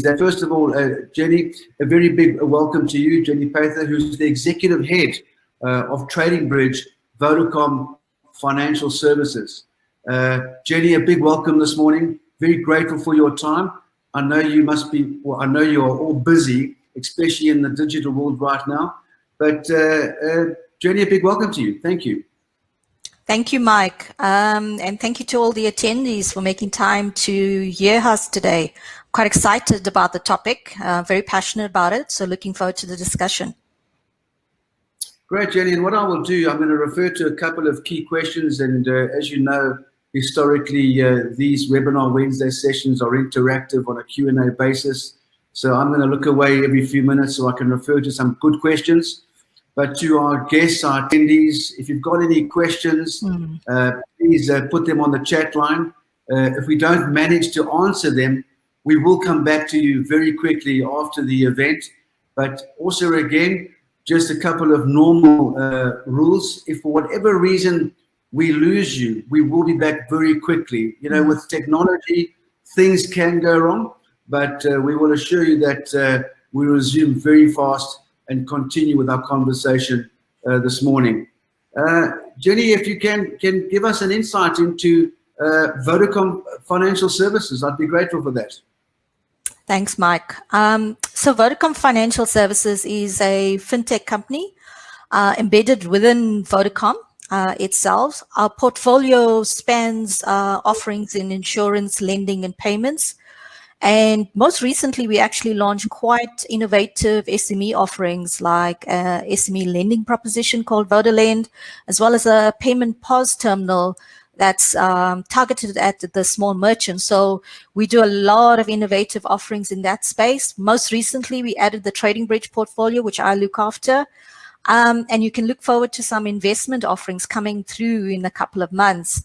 that, first of all, Jenny, a very big welcome to you, Jenny Pather, who's the executive head of Trading Bridge Vodacom Financial Services. Jenny, a big welcome this morning. Very grateful for your time. I know you must be, well, I know you are all busy, especially in the digital world right now. But Jenny, a big welcome to you. Thank you. Thank you, Mike. And thank you to all the attendees for making time to hear us today. Quite excited about the topic, very passionate about it. So looking forward to the discussion. Great, Jenny. And what I will do, I'm going to refer to a couple of key questions. And as you know, historically, these webinar Wednesday sessions are interactive on a Q&A basis. So I'm going to look away every few minutes so I can refer to some good questions. But to our guests, our attendees, if you've got any questions, please put them on the chat line. If we don't manage to answer them, we will come back to you very quickly after the event. But also, again, just a couple of normal rules. If for whatever reason we lose you, we will be back very quickly. You know, with technology, things can go wrong, but we will assure you that we resume very fast and continue with our conversation this morning. Jenny, if you can give us an insight into Vodacom Financial Services, I'd be grateful for that. Thanks, Mike. So Vodacom Financial Services is a fintech company embedded within Vodacom itself. Our portfolio spans offerings in insurance, lending, and payments. And most recently, we actually launched quite innovative SME offerings like SME lending proposition called VodaLend, as well as a payment POS terminal that's targeted at the small merchants. So we do a lot of innovative offerings in that space. Most recently, we added the Trading Bridge portfolio, which I look after. And you can look forward to some investment offerings coming through in a couple of months.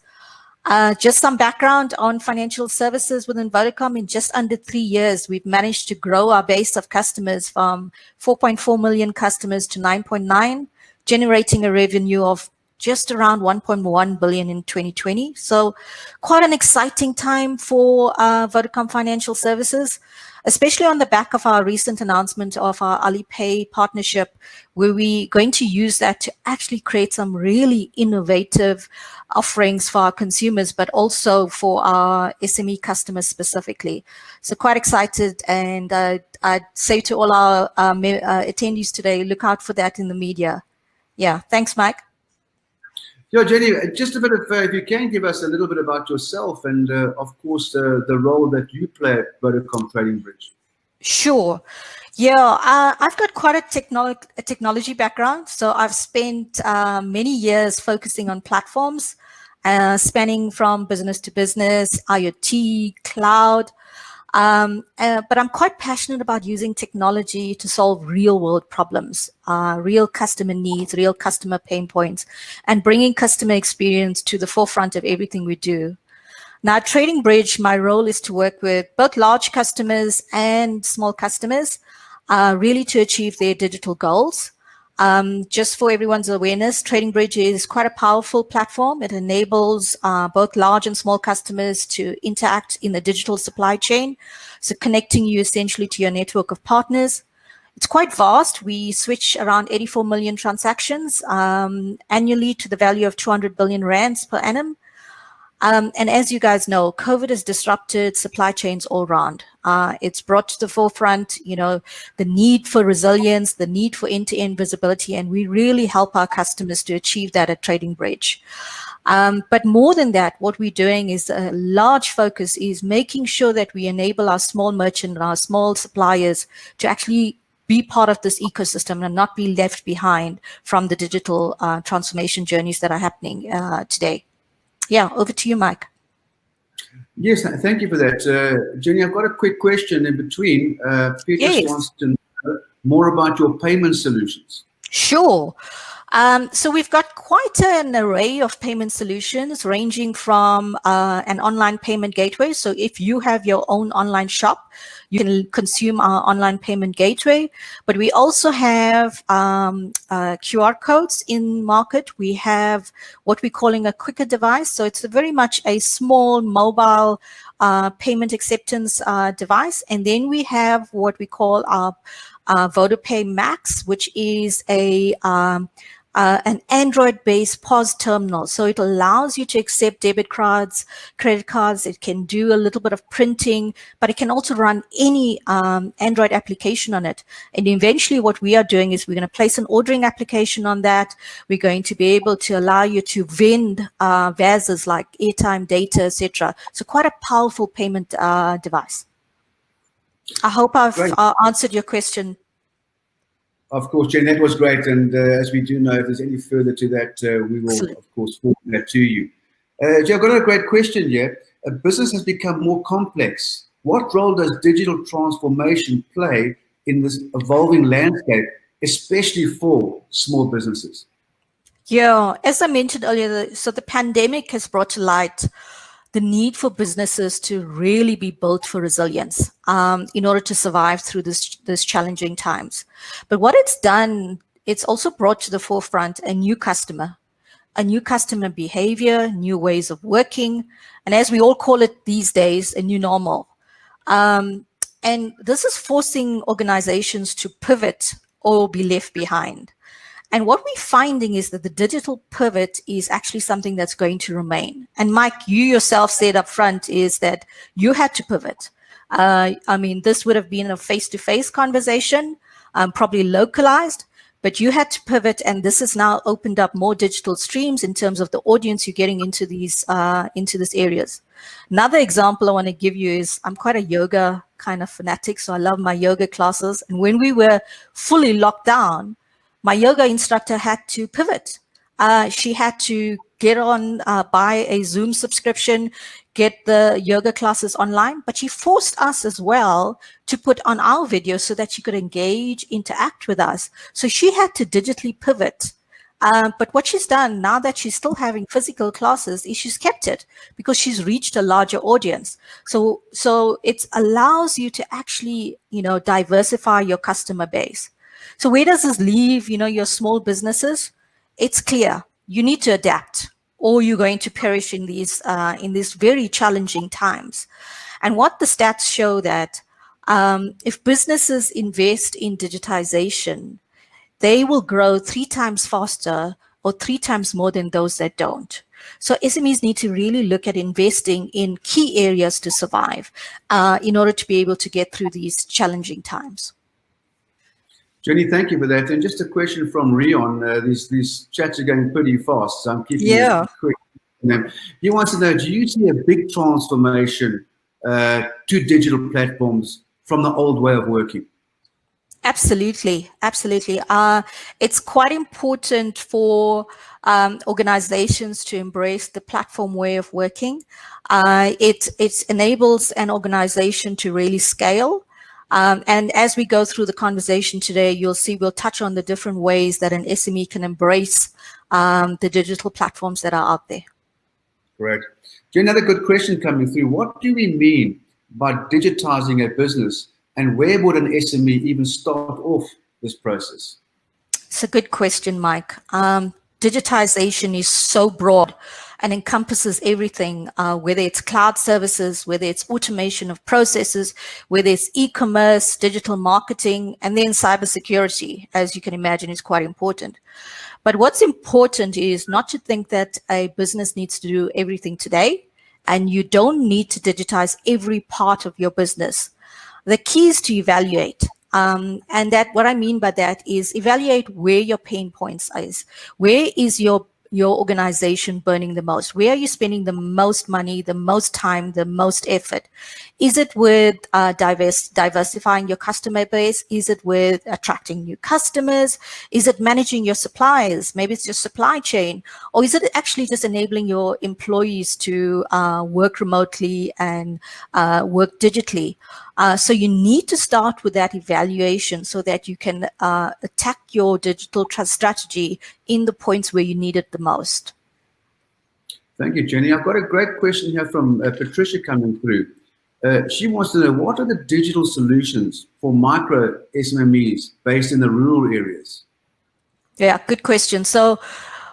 Just some background on financial services within Vodacom. In just under 3 years, we've managed to grow our base of customers from 4.4 million customers to 9.9, generating a revenue of just around 1.1 billion in 2020. So quite an exciting time for Vodacom Financial Services, especially on the back of our recent announcement of our Alipay partnership, where we're going to use that to actually create some really innovative offerings for our consumers, but also for our SME customers specifically. So quite excited, and I'd say to all our attendees today, look out for that in the media. Yeah, thanks, Mike. Yeah, Jenny, just a bit of, if you can give us a little bit about yourself and, of course, the role that you play at Vodacom Trading Bridge. Sure. Yeah, I've got quite a technology background. So I've spent many years focusing on platforms, spanning from business to business, IoT, cloud. But I'm quite passionate about using technology to solve real world problems, real customer needs, real customer pain points, and bringing customer experience to the forefront of everything we do. Now, at Trading Bridge, my role is to work with both large customers and small customers, really to achieve their digital goals. Just for everyone's awareness, Trading Bridge is quite a powerful platform. It enables both large and small customers to interact in the digital supply chain, so connecting you essentially to your network of partners. It's quite vast. We switch around 84 million transactions annually to the value of 200 billion rands per annum. And as you guys know, COVID has disrupted supply chains all around. It's brought to the forefront, you know, the need for resilience, the need for end-to-end visibility, and we really help our customers to achieve that at Trading Bridge. But more than that, what we're doing is a large focus is making sure that we enable our small merchant and our small suppliers to actually be part of this ecosystem and not be left behind from the digital transformation journeys that are happening today. Yeah, over to you, Mike. Yes, thank you for that. Jenny, I've got a quick question in between. Peter wants to know more about your payment solutions. Sure. So we've got quite an array of payment solutions ranging from an online payment gateway. So if you have your own online shop, you can consume our online payment gateway. But we also have QR codes in market. We have what we're calling a quicker device. So it's very much a small mobile payment acceptance device. And then we have what we call our VodaPay Max, which is an Android-based POS terminal. So it allows you to accept debit cards, credit cards. It can do a little bit of printing, but it can also run any Android application on it. And eventually what we are doing is we're going to place an ordering application on that. We're going to be able to allow you to vend VASs like airtime, data, etc. So quite a powerful payment device. I hope I've answered your question. Of course, Jen, that was great. And as we do know, if there's any further to that, we will, of course, forward that to you. Jen, I've got a great question here. A business has become more complex. What role does digital transformation play in this evolving landscape, especially for small businesses? Yeah, as I mentioned earlier, so the pandemic has brought to light the need for businesses to really be built for resilience in order to survive through this challenging times. But what it's done, it's also brought to the forefront a new customer behavior, new ways of working, and as we all call it these days, a new normal. And this is forcing organizations to pivot or be left behind. And what we're finding is that the digital pivot is actually something that's going to remain. And Mike, you yourself said up front is that you had to pivot. I mean, this would have been a face-to-face conversation, probably localized, but you had to pivot, and this has now opened up more digital streams in terms of the audience you're getting into these areas. Another example I want to give you is I'm quite a yoga kind of fanatic, so I love my yoga classes. And when we were fully locked down, my yoga instructor had to pivot. She had to get on, buy a Zoom subscription, get the yoga classes online, but she forced us as well to put on our videos so that she could engage, interact with us. So she had to digitally pivot. But what she's done now that she's still having physical classes is she's kept it because she's reached a larger audience. So it allows you to actually, diversify your customer base. So where does this leave, your small businesses? It's clear. You need to adapt or you're going to perish in these very challenging times. And what the stats show that if businesses invest in digitization, they will grow 3 times faster or 3 times more than those that don't. So SMEs need to really look at investing in key areas to survive in order to be able to get through these challenging times. Jenny, thank you for that. And just a question from Rion. These chats are going pretty fast, so I'm keeping it quick. He wants to know, do you see a big transformation to digital platforms from the old way of working? Absolutely, absolutely. It's quite important for organizations to embrace the platform way of working. It enables an organization to really scale. And as we go through the conversation today, you'll see we'll touch on the different ways that an SME can embrace the digital platforms that are out there. Correct. Another good question coming through. What do we mean by digitizing a business, and where would an SME even start off this process? It's a good question, Mike. Digitization is so broad and encompasses everything, whether it's cloud services, whether it's automation of processes, whether it's e-commerce, digital marketing, and then cybersecurity, as you can imagine, is quite important. But what's important is not to think that a business needs to do everything today, and you don't need to digitize every part of your business. The key is to evaluate. And that what I mean by that is evaluate where your pain points is. Where is your organization burning the most? Where are you spending the most money, the most time, the most effort? Is it with diversifying your customer base? Is it with attracting new customers? Is it managing your suppliers? Maybe it's your supply chain. Or is it actually just enabling your employees to work remotely and work digitally? So you need to start with that evaluation so that you can attack your digital strategy in the points where you need it the most. Thank you, Jenny. I've got a great question here from Patricia coming through. She wants to know, what are the digital solutions for micro SMMEs based in the rural areas? Yeah, good question. So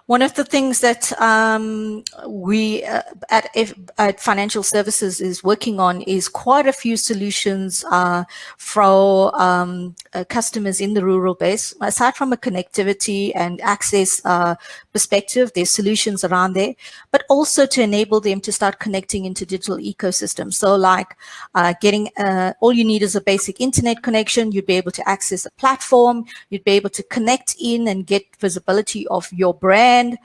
one of the things that we at Financial Services is working on is quite a few solutions for customers in the rural base. Aside from a connectivity and access perspective, there's solutions around there, but also to enable them to start connecting into digital ecosystems. So like getting, all you need is a basic internet connection. You'd be able to access a platform. You'd be able to connect in and get visibility of your brand,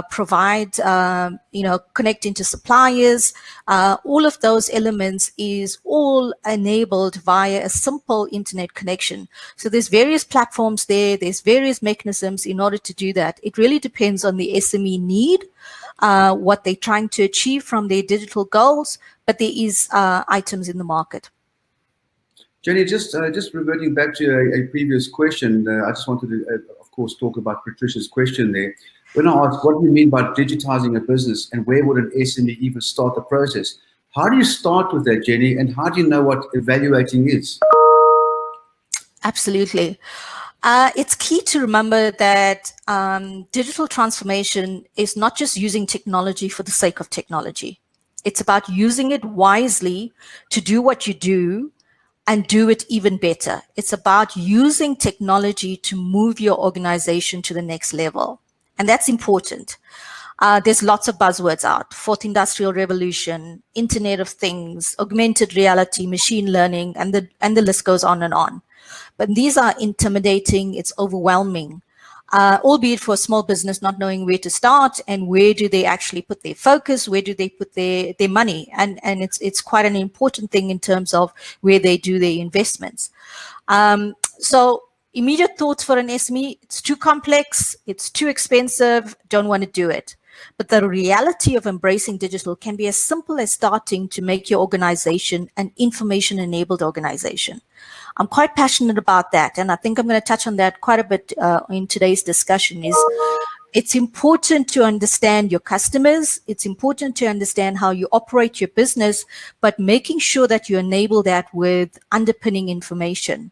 provide, connect into suppliers. All of those elements is all enabled via a simple internet connection. So there's various platforms there, there's various mechanisms in order to do that. It really depends on the SME need, what they're trying to achieve from their digital goals, but there is items in the market. Jenny, just reverting back to a previous question, I just wanted to, of course, talk about Patricia's question there. When I asked, what do you mean by digitizing a business and where would an SME even start the process? How do you start with that, Jenny, and how do you know what evaluating is? Absolutely. It's key to remember that digital transformation is not just using technology for the sake of technology. It's about using it wisely to do what you do and do it even better. It's about using technology to move your organization to the next level. And that's important. There's lots of buzzwords out: fourth industrial revolution, Internet of Things, augmented reality, machine learning, and the list goes on and on. But these are intimidating, it's overwhelming, albeit for a small business not knowing where to start and where do they actually put their focus, where do they put their money. And it's quite an important thing in terms of where they do their investments. So immediate thoughts for an SME: it's too complex, it's too expensive, don't want to do it. But the reality of embracing digital can be as simple as starting to make your organization an information-enabled organization. I'm quite passionate about that, and I think I'm going to touch on that quite a bit in today's discussion. It's important to understand your customers. It's important to understand how you operate your business, but making sure that you enable that with underpinning information.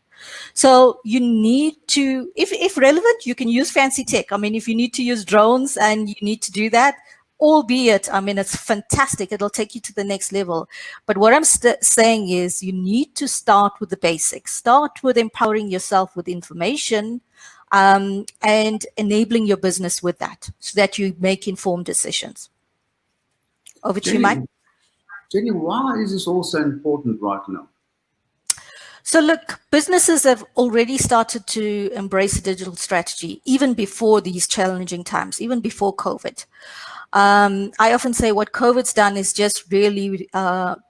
So you need to, if relevant, you can use fancy tech. I mean, if you need to use drones and you need to do that, albeit, I mean, it's fantastic. It'll take you to the next level. But what I'm saying is you need to start with the basics. Start with empowering yourself with information and enabling your business with that so that you make informed decisions. Over to you, Mike. Jenny, why is this all so important right now? So look, businesses have already started to embrace a digital strategy even before these challenging times, even before COVID. I often say what COVID's done is just really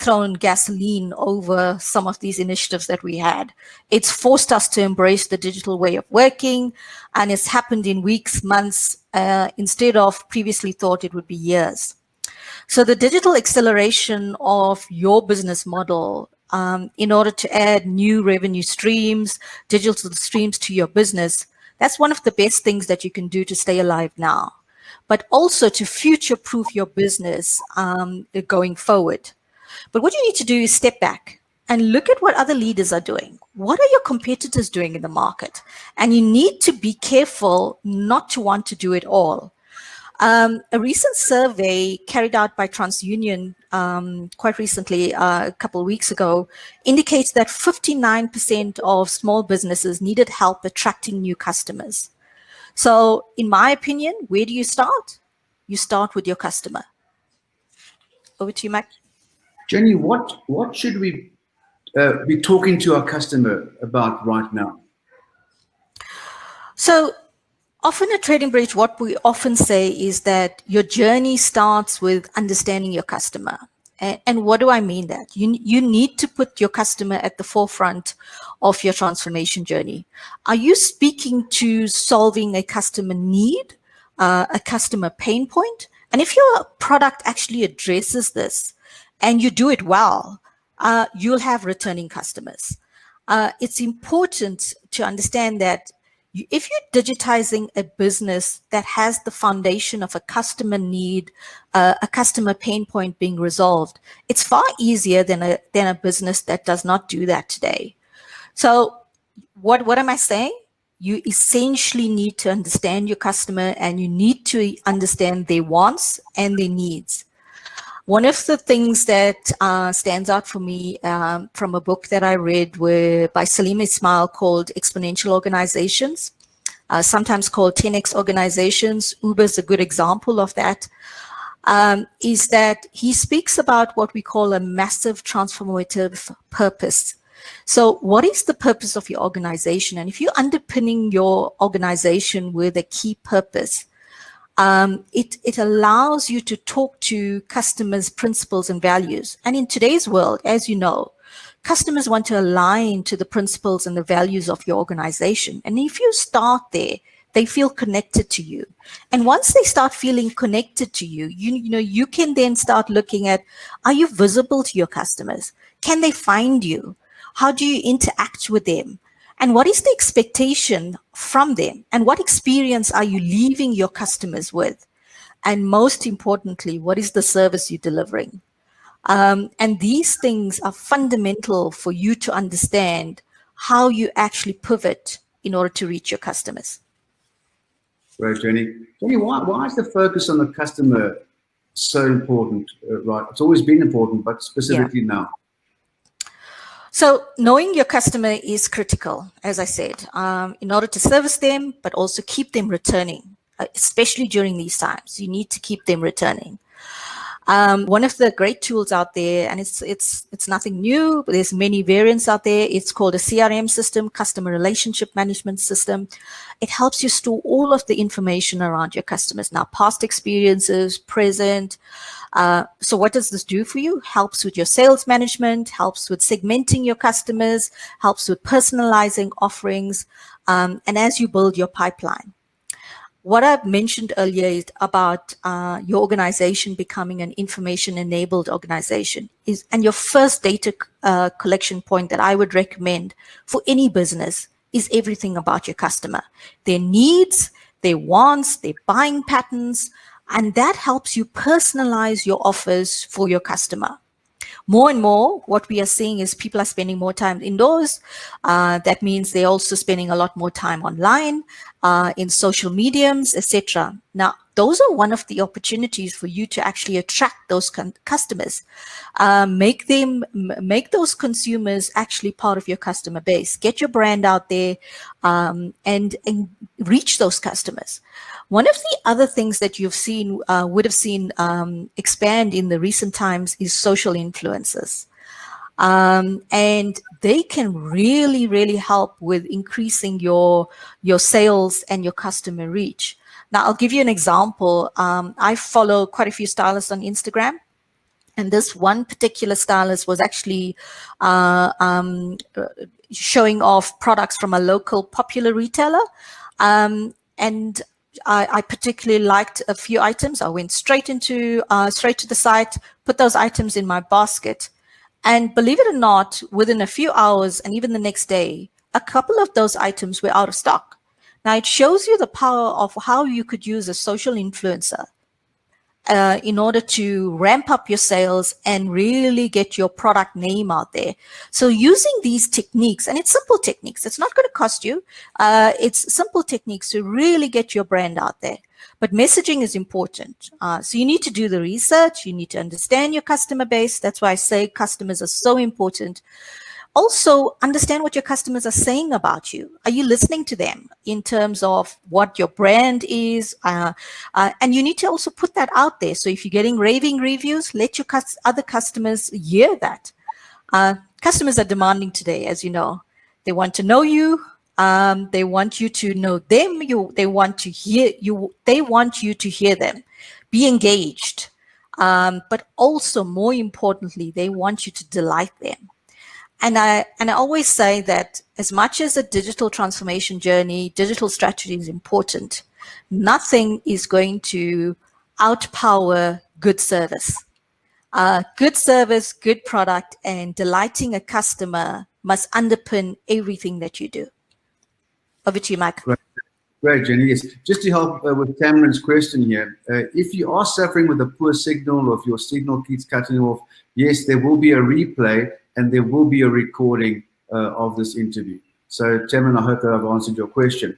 thrown gasoline over some of these initiatives that we had. It's forced us to embrace the digital way of working, and it's happened in weeks, months, instead of previously thought it would be years. So the digital acceleration of your business model in order to add new revenue streams, digital streams to your business, that's one of the best things that you can do to stay alive now, but also to future-proof your business going forward. But what you need to do is step back and look at what other leaders are doing. What are your competitors doing in the market? And you need to be careful not to want to do it all. A recent survey carried out by TransUnion quite recently, a couple of weeks ago, indicates that 59% of small businesses needed help attracting new customers. So in my opinion, where do you start? You start with your customer. Over to you, Mike. Jenny, what should we be talking to our customer about right now? So often at Trading Bridge, what we often say is that your journey starts with understanding your customer. And what do I mean that? You need to put your customer at the forefront of your transformation journey. Are you speaking to solving a customer need, a customer pain point? And if your product actually addresses this and you do it well, you'll have returning customers. It's important to understand that if you're digitizing a business that has the foundation of a customer need, a customer pain point being resolved, it's far easier than a business that does not do that today. So what am I saying? You essentially need to understand your customer, and you need to understand their wants and their needs. One of the things that stands out for me from a book that I read by Salim Ismail called Exponential Organizations, sometimes called 10X Organizations, Uber is a good example of that, is that he speaks about what we call a massive transformative purpose. So what is the purpose of your organization? And if you're underpinning your organization with a key purpose, it allows you to talk to customers' principles and values. And in today's world, as you know, customers want to align to the principles and the values of your organization. And if you start there, they feel connected to you. And once they start feeling connected to you, you can then start looking at, are you visible to your customers? Can they find you? How do you interact with them? And what is the expectation from them? And what experience are you leaving your customers with? And most importantly, what is the service you're delivering? And these things are fundamental for you to understand how you actually pivot in order to reach your customers. Great, Jenny. Jenny, why is the focus on the customer so important? Right, it's always been important, but specifically now. So knowing your customer is critical, as I said, in order to service them, but also keep them returning, especially during these times. You need to keep them returning. One of the great tools out there, and it's nothing new, but there's many variants out there. It's called a CRM system, Customer Relationship Management System. It helps you store all of the information around your customers. Now, past experiences, present. So what does this do for you? Helps with your sales management, helps with segmenting your customers, helps with personalizing offerings, and as you build your pipeline. What I've mentioned earlier is about your organization becoming an information-enabled organization, and your first data collection point that I would recommend for any business is everything about your customer, their needs, their wants, their buying patterns, and that helps you personalize your offers for your customer. More and more, what we are seeing is people are spending more time indoors. That means they're also spending a lot more time online, in social mediums, etc. Now, those are one of the opportunities for you to actually attract those customers. Make those consumers actually part of your customer base. Get your brand out there, and reach those customers. One of the other things that you've seen, would have seen expand in the recent times is social influencers. And they can really, really help with increasing your sales and your customer reach. Now, I'll give you an example. I follow quite a few stylists on Instagram. And this one particular stylist was actually showing off products from a local popular retailer. And I particularly liked a few items. I went straight to the site, put those items in my basket. And believe it or not, within a few hours and even the next day, a couple of those items were out of stock. Now, it shows you the power of how you could use a social influencer in order to ramp up your sales and really get your product name out there. So using these techniques, and it's simple techniques, it's not going to cost you. It's simple techniques to really get your brand out there. But messaging is important. So you need to do the research. You need to understand your customer base. That's why I say customers are so important. Also, understand what your customers are saying about you. Are you listening to them in terms of what your brand is? And you need to also put that out there. So if you're getting raving reviews, let your other customers hear that. Customers are demanding today, as you know. They want to know you. They want you to know them. They want to hear you. They want you to hear them. Be engaged. But also, more importantly, they want you to delight them. And I always say that as much as a digital transformation journey, digital strategy is important, nothing is going to outpower good service. Good service, good product, and delighting a customer must underpin everything that you do. Over to you, Mike. Great, Jenny. Yes, just to help with Cameron's question here, if you are suffering with a poor signal or if your signal keeps cutting off, yes, there will be a replay and there will be a recording of this interview. So, Cameron, I hope that I've answered your question.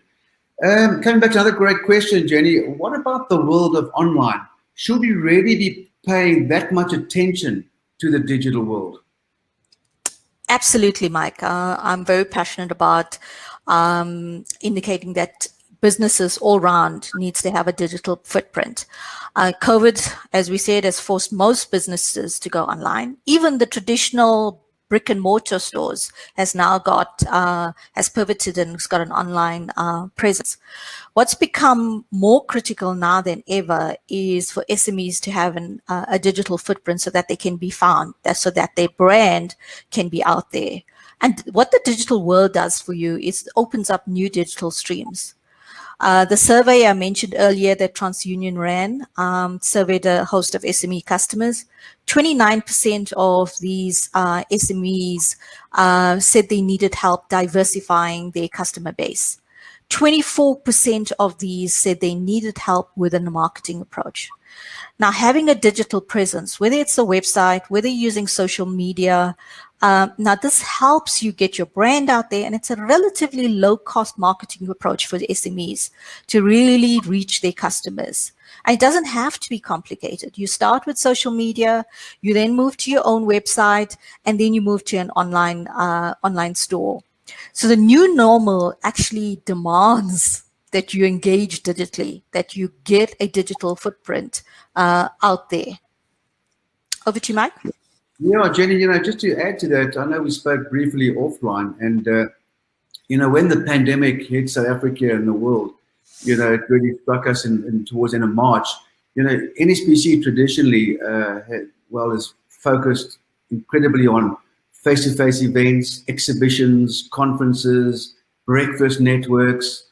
Coming back to another great question, Jenny, what about the world of online? Should we really be paying that much attention to the digital world? Absolutely, Mike. I'm very passionate about indicating that businesses all around needs to have a digital footprint. COVID, as we said, has forced most businesses to go online. Even the traditional brick and mortar stores has now got, has pivoted and has got an online presence. What's become more critical now than ever is for SMEs to have a digital footprint so that they can be found, so that their brand can be out there. And what the digital world does for you is it opens up new digital streams. The survey I mentioned earlier that TransUnion ran surveyed a host of SME customers. 29% of these SMEs said they needed help diversifying their customer base. 24% of these said they needed help with a marketing approach. Now, having a digital presence, whether it's a website, whether you're using social media, now this helps you get your brand out there, and it's a relatively low-cost marketing approach for the SMEs to really reach their customers. And it doesn't have to be complicated. You start with social media, you then move to your own website, and then you move to an online store. So the new normal actually demands that you engage digitally, that you get a digital footprint out there. Over to you, Mike. Yeah, Jenny, just to add to that, I know we spoke briefly offline, and, when the pandemic hit South Africa and the world, it really struck us towards the end of March. NSBC traditionally, is focused incredibly on face-to-face events, exhibitions, conferences, breakfast networks,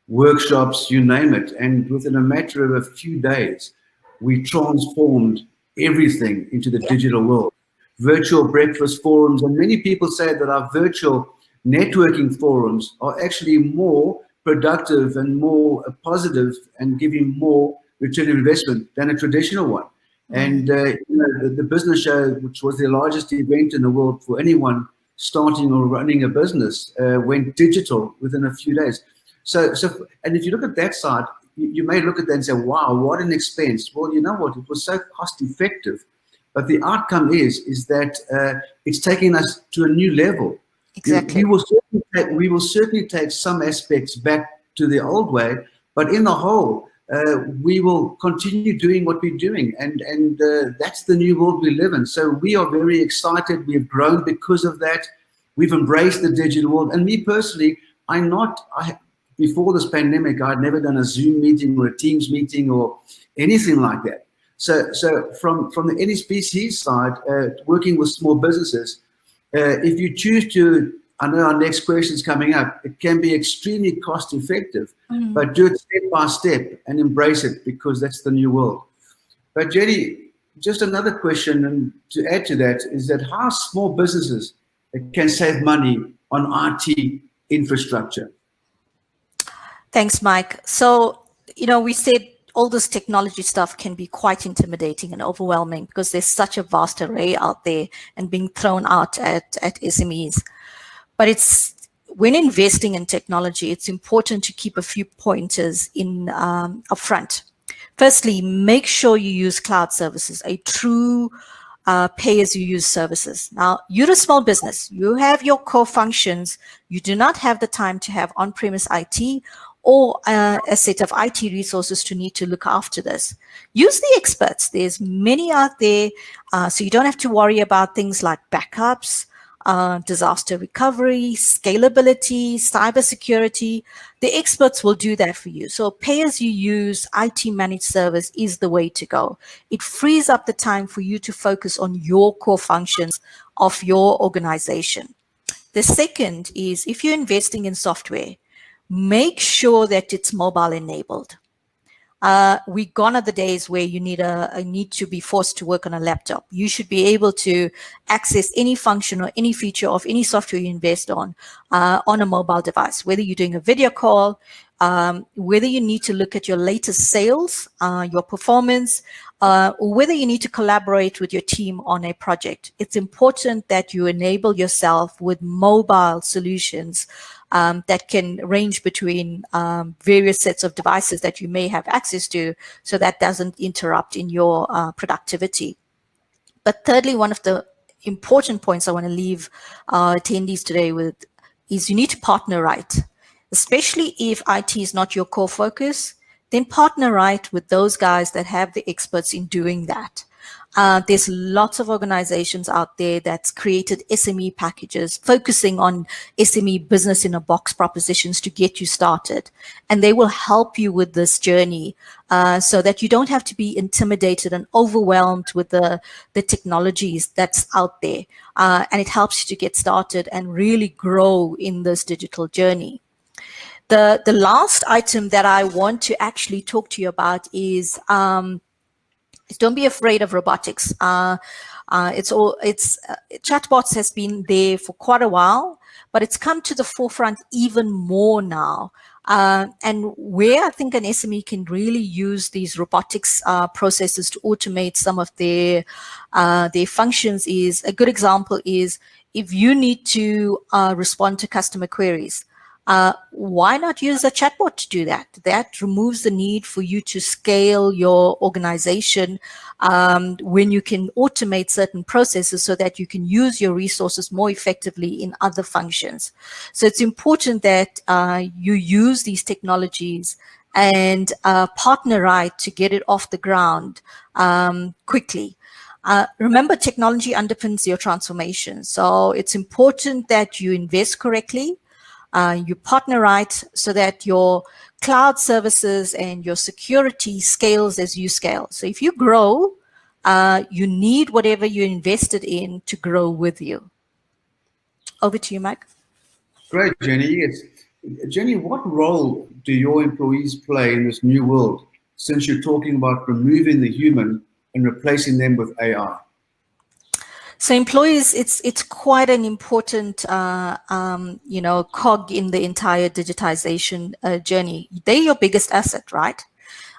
workshops, you name it. And within a matter of a few days, we transformed everything into the digital world. Virtual breakfast forums, and many people say that our virtual networking forums are actually more productive and more positive and giving more return of investment than a traditional one. And the business show, which was the largest event in the world for anyone starting or running a business, went digital within a few days. So, and if you look at that side, you may look at that and say, wow, what an expense. Well, you know what? It was so cost effective. But the outcome is that it's taking us to a new level. Exactly. We will certainly take some aspects back to the old way, but in the whole, we will continue doing what we're doing, and that's the new world we live in. So we are very excited. We've grown because of that. We've embraced the digital world. And me personally, before this pandemic, I'd never done a Zoom meeting or a Teams meeting or anything like that. So from the NSBC side, working with small businesses, if you choose to, I know our next question is coming up, it can be extremely cost effective, but do it step by step and embrace it, because that's the new world. But Jenny, just another question, and to add to that, is that how small businesses can save money on IT infrastructure? Thanks, Mike. So, we said all this technology stuff can be quite intimidating and overwhelming because there's such a vast array out there and being thrown out at SMEs. But when investing in technology, it's important to keep a few pointers in upfront. Firstly, make sure you use cloud services, a true pay-as-you-use services. Now, you're a small business. You have your core functions. You do not have the time to have on-premise IT or a set of IT resources to need to look after this. Use the experts. There's many out there, so you don't have to worry about things like backups, disaster recovery, scalability, cybersecurity. The experts will do that for you. So pay-as-you-use IT managed service is the way to go. It frees up the time for you to focus on your core functions of your organization. The second is, if you're investing in software, make sure that it's mobile enabled. We gone are the days where you need to be forced to work on a laptop. You should be able to access any function or any feature of any software you invest on a mobile device, whether you're doing a video call, whether you need to look at your latest sales, your performance, or whether you need to collaborate with your team on a project. It's important that you enable yourself with mobile solutions that can range between various sets of devices that you may have access to, so that doesn't interrupt in your productivity. But thirdly, one of the important points I want to leave our attendees today with is you need to partner right. Especially if IT is not your core focus, then partner right with those guys that have the experts in doing that. There's lots of organizations out there that's created SME packages focusing on SME business in a box propositions to get you started. And they will help you with this journey so that you don't have to be intimidated and overwhelmed with the technologies that's out there. And it helps you to get started and really grow in this digital journey. The last item that I want to actually talk to you about is don't be afraid of robotics. Chatbots has been there for quite a while, but it's come to the forefront even more now. And where I think an SME can really use these robotics processes to automate some of their functions is, a good example is, if you need to respond to customer queries, why not use a chatbot to do that? That removes the need for you to scale your organization when you can automate certain processes so that you can use your resources more effectively in other functions. So it's important that you use these technologies and partner right to get it off the ground quickly. Remember, technology underpins your transformation. So it's important that you invest correctly. You partner right so that your cloud services and your security scales as you scale. So if you grow, you need whatever you invested in to grow with you. Over to you, Mike. Great, Jenny. Yes. Jenny, what role do your employees play in this new world, since you're talking about removing the human and replacing them with AI? So employees, it's quite an important, cog in the entire digitization journey. They're your biggest asset, right?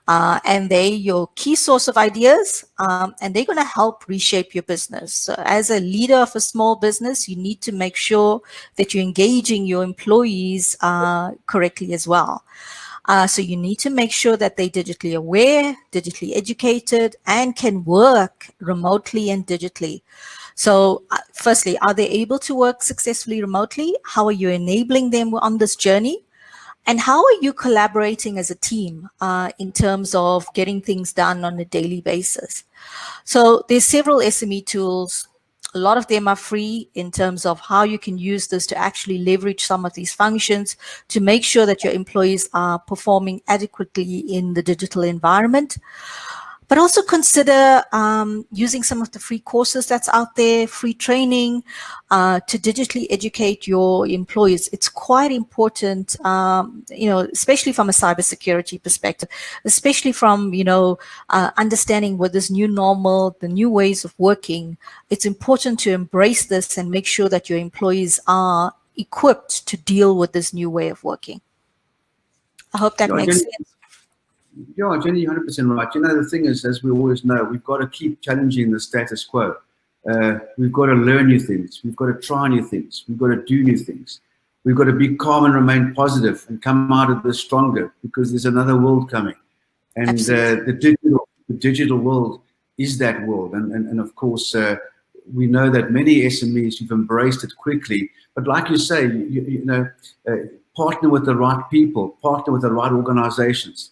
And they're your key source of ideas, and they're going to help reshape your business. So as a leader of a small business, you need to make sure that you're engaging your employees correctly as well. So you need to make sure that they're digitally aware, digitally educated, and can work remotely and digitally. So firstly, are they able to work successfully remotely? How are you enabling them on this journey? And how are you collaborating as a team in terms of getting things done on a daily basis? So there's several SME tools. A lot of them are free in terms of how you can use this to actually leverage some of these functions to make sure that your employees are performing adequately in the digital environment. But also consider using some of the free courses that's out there, free training to digitally educate your employees. It's quite important, especially from a cybersecurity perspective, especially from, understanding what this new normal, the new ways of working. It's important to embrace this and make sure that your employees are equipped to deal with this new way of working. I hope that makes sense. Yeah, Jenny, 100% right. The thing is, as we always know, we've got to keep challenging the status quo. We've got to learn new things. We've got to try new things. We've got to do new things. We've got to be calm and remain positive and come out of this stronger, because there's another world coming. And the digital world is that world. And of course, we know that many SMEs have embraced it quickly. But like you say, partner with the right people, partner with the right organizations.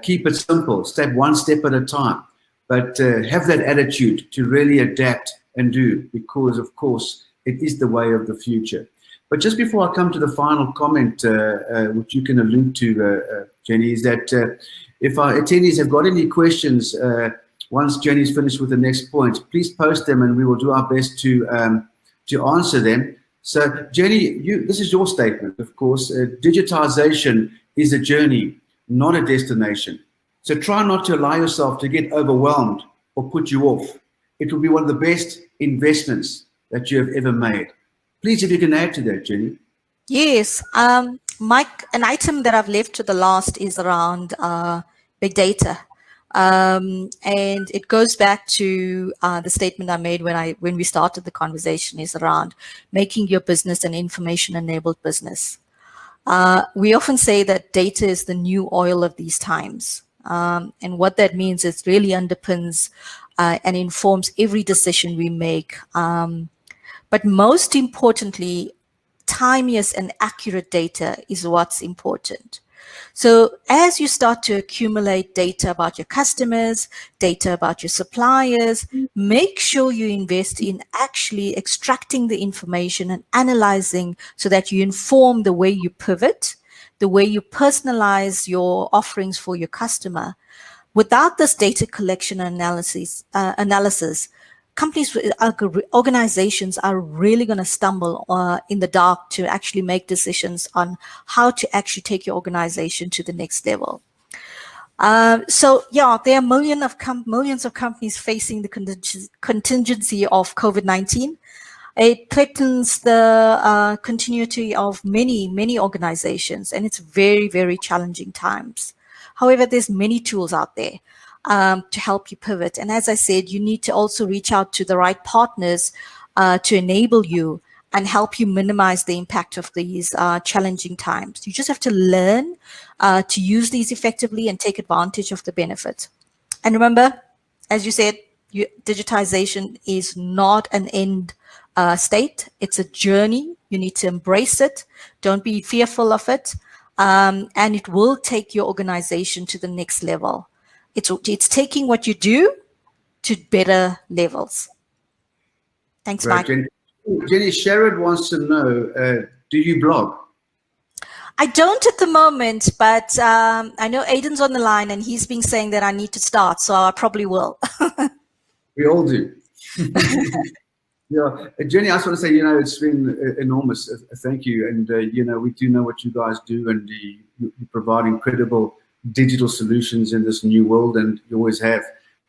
Keep it simple, one step at a time, but have that attitude to really adapt and do, because of course it is the way of the future. But just before I come to the final comment, which you can allude to, Jenny, is that if our attendees have got any questions, once Jenny's finished with the next point, please post them and we will do our best to answer them. So Jenny, this is your statement, of course. Digitization is a journey, not a destination. So try not to allow yourself to get overwhelmed or put you off. It will be one of the best investments that you have ever made. Please, if you can add to that, Jenny. Yes, Mike, an item that I've left to the last is around big data. And it goes back to the statement I made when we started the conversation, is around making your business an information-enabled business. We often say that data is the new oil of these times. And what that means is really underpins and informs every decision we make. But most importantly, timeous and accurate data is what's important. So as you start to accumulate data about your customers, data about your suppliers, make sure you invest in actually extracting the information and analyzing so that you inform the way you pivot, the way you personalize your offerings for your customer. Without this data collection and analysis, companies, organizations are really going to stumble in the dark to actually make decisions on how to actually take your organization to the next level. So yeah, there are millions of companies facing the contingency of COVID-19. It threatens the continuity of many organizations, and it's very, very challenging times. However, there's many tools out there to help you pivot. And as I said, you need to also reach out to the right partners to enable you and help you minimize the impact of these challenging times. You just have to learn to use these effectively and take advantage of the benefits. And remember, as you said, digitization is not an end state. It's a journey. You need to embrace it. Don't be fearful of it. And it will take your organization to the next level. It's taking what you do to better levels. Thanks, Right, Mike. Jenny, Sharon wants to know, do you blog? I don't at the moment, but I know Aidan's on the line and he's been saying that I need to start, so I probably will. We all do. Yeah, Jenny, I just want to say, it's been enormous. Thank you. And, we do know what you guys do, and you provide incredible digital solutions in this new world, and you always have,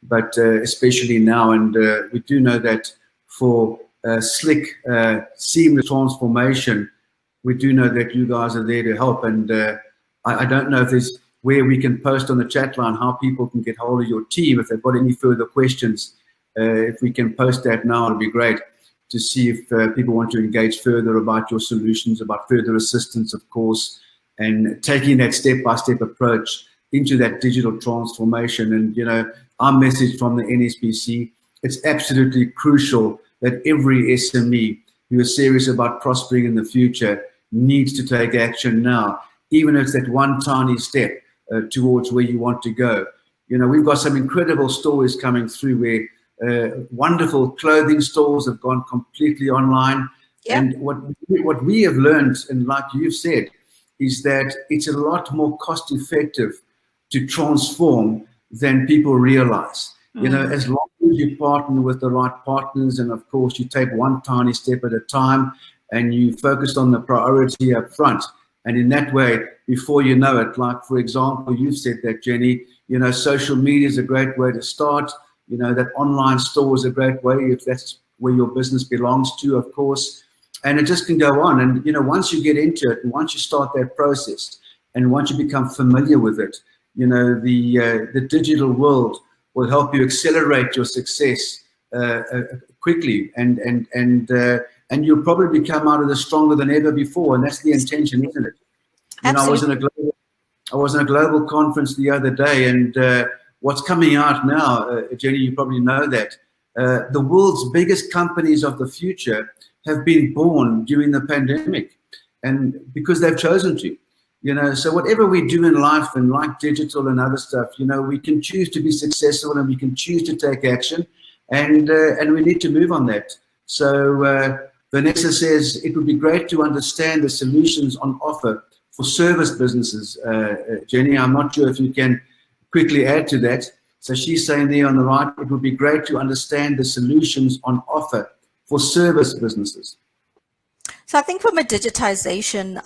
but especially now. And we do know that for slick, seamless transformation, we do know that you guys are there to help. And I don't know if there's where we can post on the chat line how people can get hold of your team if they've got any further questions. If we can post that now, it'll be great to see if people want to engage further about your solutions, about further assistance, of course, and taking that step-by-step approach into that digital transformation. And, our message from the NSBC, it's absolutely crucial that every SME who is serious about prospering in the future needs to take action now, even if it's that one tiny step towards where you want to go. We've got some incredible stories coming through where wonderful clothing stores have gone completely online. Yep. And what we have learned, and like you've said, is that it's a lot more cost effective to transform than people realize. As long as you partner with the right partners, and of course you take one tiny step at a time and you focus on the priority up front. And in that way, before you know it, like for example, you've said that, Jenny, social media is a great way to start. That online store is a great way if that's where your business belongs to, of course. And it just can go on. And, once you get into it, and once you start that process, and once you become familiar with it, the digital world will help you accelerate your success quickly. And you'll probably become out of this stronger than ever before. And that's the intention, isn't it? Absolutely. I was in a global conference the other day, and what's coming out now, Jenny, you probably know that the world's biggest companies of the future have been born during the pandemic, and because they've chosen to, so whatever we do in life, and like digital and other stuff, we can choose to be successful, and we can choose to take action, and we need to move on that. So Vanessa says it would be great to understand the solutions on offer for service businesses. Jenny, I'm not sure if you can quickly add to that. So she's saying there on the right, it would be great to understand the solutions on offer for service businesses. So I think from a digitization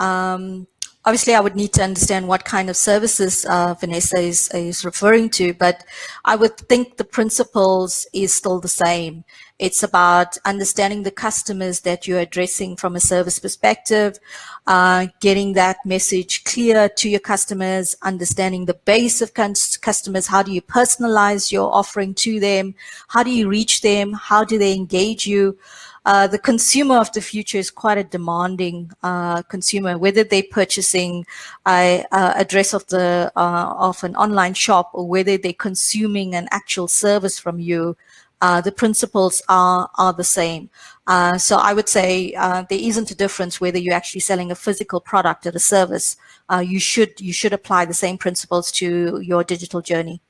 Obviously, I would need to understand what kind of services Vanessa is referring to, but I would think the principles is still the same. It's about understanding the customers that you're addressing from a service perspective, getting that message clear to your customers, understanding the base of customers. How do you personalize your offering to them? How do you reach them? How do they engage you? The consumer of the future is quite a demanding consumer, whether they're purchasing a dress of an online shop or whether they're consuming an actual service from you. The principles are the same. So I would say there isn't a difference whether you're actually selling a physical product or a service. You should apply the same principles to your digital journey.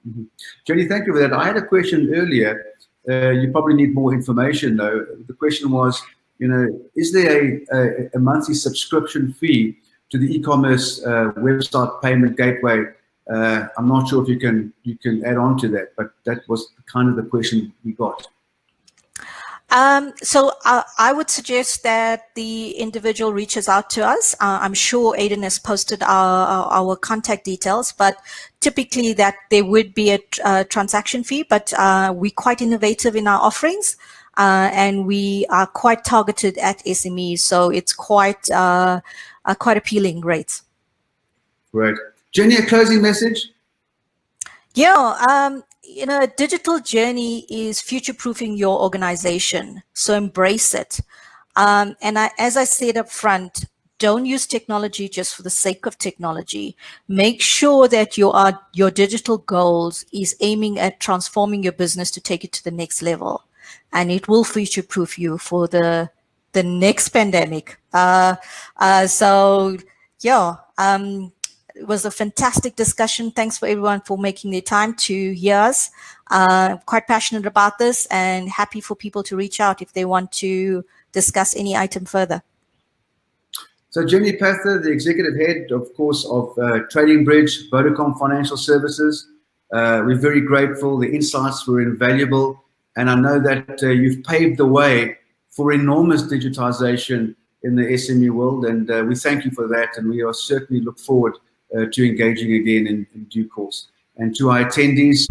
Mm-hmm. Jenny, thank you for that. I had a question earlier. You probably need more information though. The question was, is there a monthly subscription fee to the e-commerce website payment gateway? I'm not sure if you can add on to that, but that was kind of the question we got. So I would suggest that the individual reaches out to us. I'm sure Aiden has posted our contact details, but typically that there would be a transaction fee, but we're quite innovative in our offerings and we are quite targeted at SMEs. So it's quite appealing rates. Great. Jenny, a closing message? Yeah, a digital journey is future-proofing your organization, so embrace it. As I said up front, don't use technology just for the sake of technology. Make sure that your digital goals is aiming at transforming your business to take it to the next level, and it will future-proof you for the next pandemic. It was a fantastic discussion. Thanks for everyone for making the time to hear us. Quite passionate about this and happy for people to reach out if they want to discuss any item further. So Jenny Pather, the executive head, of course, of Trading Bridge, Vodacom Financial Services. We're very grateful. The insights were invaluable. And I know that you've paved the way for enormous digitization in the SME world. And we thank you for that. And we are certainly look forward to engaging again in due course. And to our attendees,